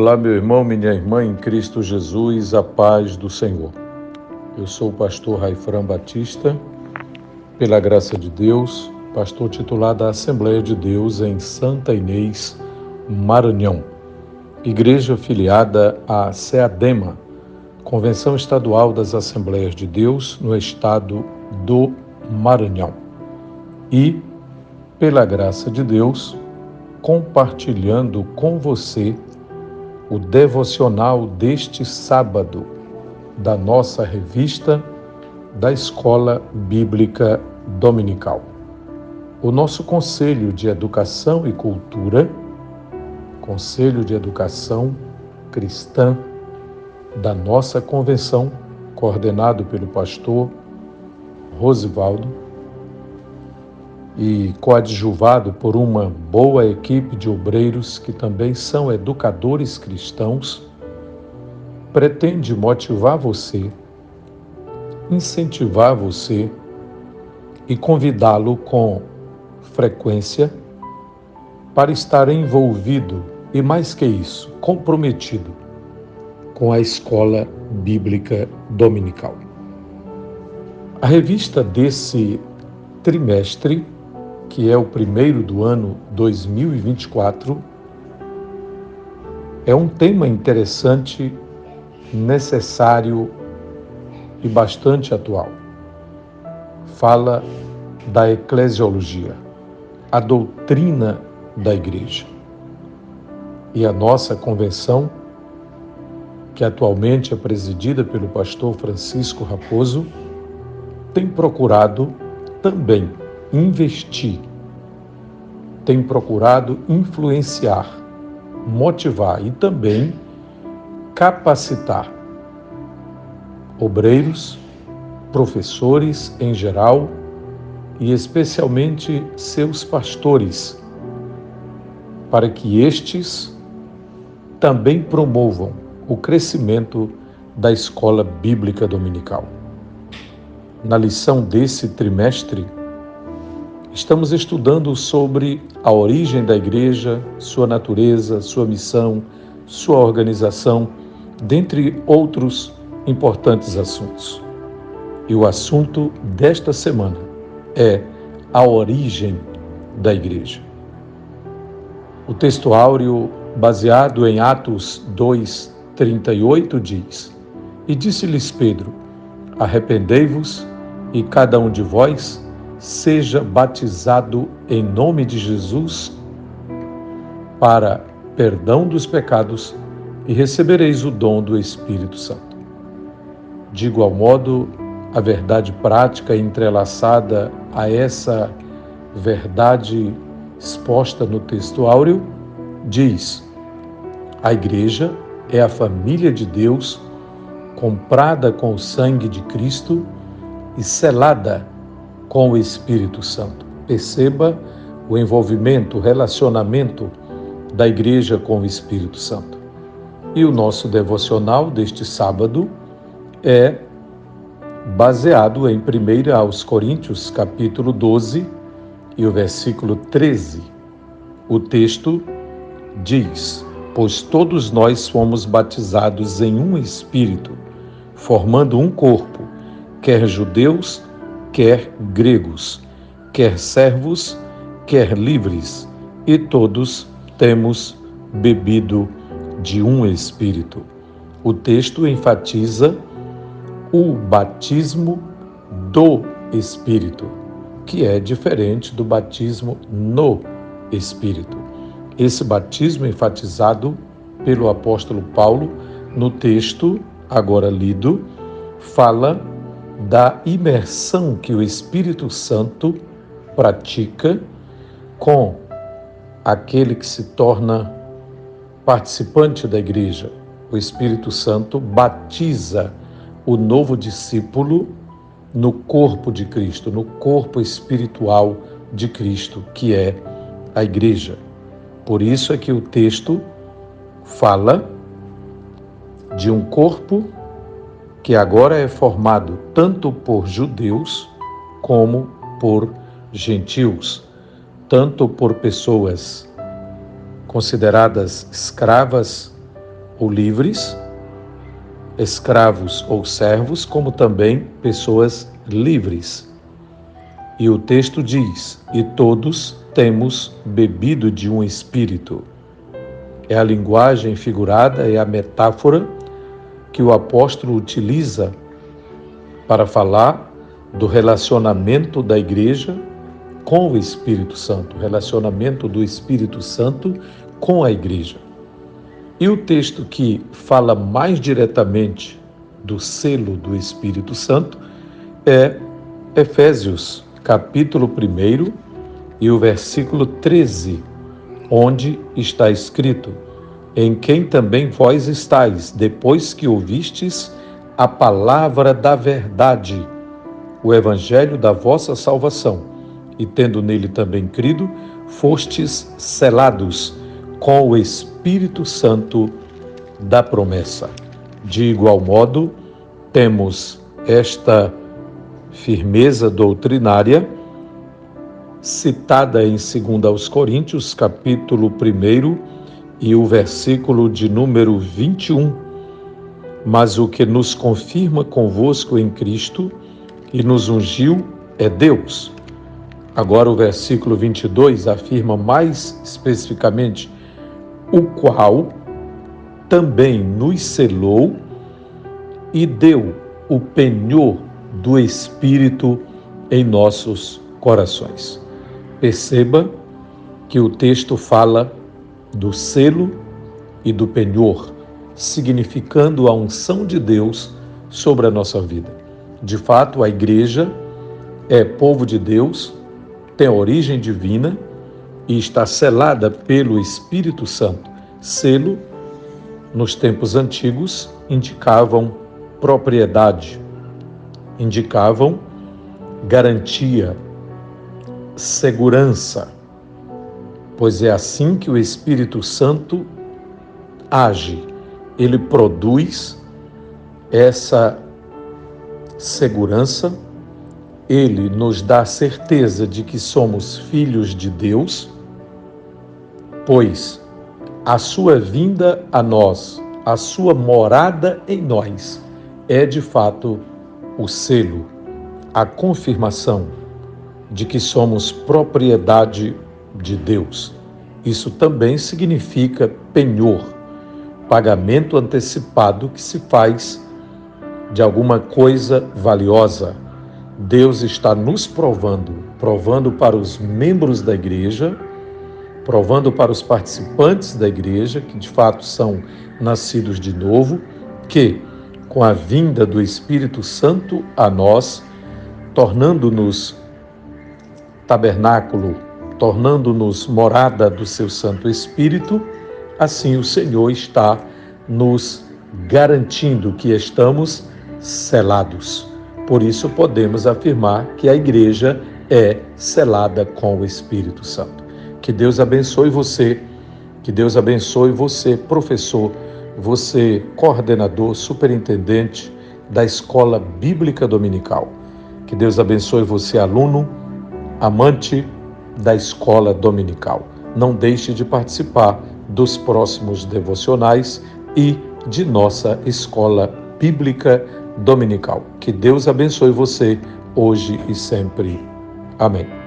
Olá, meu irmão, minha irmã em Cristo Jesus, a paz do Senhor. Eu sou o pastor Raifran Batista, pela graça de Deus, pastor titular da Assembleia de Deus em Santa Inês, Maranhão. Igreja filiada à SEADEMA, Convenção Estadual das Assembleias de Deus no estado do Maranhão. E, pela graça de Deus, compartilhando com você o devocional deste sábado da nossa revista da Escola Bíblica Dominical. O nosso Conselho de Educação e Cultura, Conselho de Educação Cristã da nossa convenção, coordenado pelo pastor Rosivaldo e coadjuvado por uma boa equipe de obreiros que também são educadores cristãos, pretende motivar você, incentivar você e convidá-lo com frequência para estar envolvido e, mais que isso, comprometido com a Escola Bíblica Dominical. A revista desse trimestre, que é o primeiro do ano 2024, é um tema interessante, necessário e bastante atual. Fala da eclesiologia, a doutrina da igreja. E a nossa convenção, que atualmente é presidida pelo pastor Francisco Raposo, tem procurado também investir, tem procurado influenciar, motivar e também capacitar obreiros, professores em geral e especialmente seus pastores, para que estes também promovam o crescimento da Escola Bíblica Dominical. Na lição desse trimestre, estamos estudando sobre a origem da igreja, sua natureza, sua missão, sua organização, dentre outros importantes assuntos. E o assunto desta semana é a origem da igreja. O texto áureo, baseado em Atos 2:38, diz: E disse-lhes Pedro: Arrependei-vos e cada um de vós seja batizado em nome de Jesus para perdão dos pecados e recebereis o dom do Espírito Santo. De igual modo, a verdade prática entrelaçada a essa verdade exposta no texto áureo diz: a igreja é a família de Deus, comprada com o sangue de Cristo e selada com o Espírito Santo. Perceba o envolvimento, o relacionamento da igreja com o Espírito Santo. E o nosso devocional deste sábado é baseado em 1 aos Coríntios, capítulo 12 e o versículo 13. O texto diz: Pois todos nós fomos batizados em um Espírito, formando um corpo, quer judeus, quer gregos, quer servos, quer livres, e todos temos bebido de um Espírito. O texto enfatiza o batismo do Espírito, que é diferente do batismo no Espírito. Esse batismo enfatizado pelo apóstolo Paulo no texto agora lido fala da imersão que o Espírito Santo pratica com aquele que se torna participante da igreja. O Espírito Santo batiza o novo discípulo no corpo de Cristo, no corpo espiritual de Cristo, que é a igreja. Por isso é que o texto fala de um corpo que agora é formado tanto por judeus como por gentios, tanto por pessoas consideradas escravas ou livres, escravos ou servos, como também pessoas livres. E o texto diz: e todos temos bebido de um espírito. É a linguagem figurada, é a metáfora que o apóstolo utiliza para falar do relacionamento da igreja com o Espírito Santo, o relacionamento do Espírito Santo com a igreja. E o texto que fala mais diretamente do selo do Espírito Santo é Efésios, capítulo 1 e o versículo 13, onde está escrito: em quem também vós estáis, depois que ouvistes a palavra da verdade, o evangelho da vossa salvação, e tendo nele também crido, fostes selados com o Espírito Santo da promessa. De igual modo, temos esta firmeza doutrinária citada em 2 Coríntios, capítulo 1 e o versículo de número 21. Mas o que nos confirma convosco em Cristo e nos ungiu é Deus. Agora o versículo 22 afirma mais especificamente: o qual também nos selou e deu o penhor do Espírito em nossos corações. Perceba que o texto fala do selo e do penhor, significando a unção de Deus sobre a nossa vida. De fato, a igreja é povo de Deus, tem origem divina e está selada pelo Espírito Santo. Selo, nos tempos antigos, indicavam propriedade, indicavam garantia, segurança, pois é assim que o Espírito Santo age. Ele produz essa segurança, ele nos dá a certeza de que somos filhos de Deus, pois a sua vinda a nós, a sua morada em nós, é de fato o selo, a confirmação de que somos propriedade de Deus. Isso também significa penhor, pagamento antecipado que se faz de alguma coisa valiosa. Deus está nos provando para os membros da igreja, provando para os participantes da igreja, que de fato são nascidos de novo, que com a vinda do Espírito Santo a nós, tornando-nos tabernáculo, tornando-nos morada do seu Santo Espírito, assim o Senhor está nos garantindo que estamos selados. Por isso podemos afirmar que a igreja é selada com o Espírito Santo. Que Deus abençoe você, que Deus abençoe você, professor, você, coordenador, superintendente da Escola Bíblica Dominical. Que Deus abençoe você, aluno, amante da Escola Dominical. Não deixe de participar dos próximos devocionais e de nossa Escola Bíblica Dominical. Que Deus abençoe você hoje e sempre. Amém.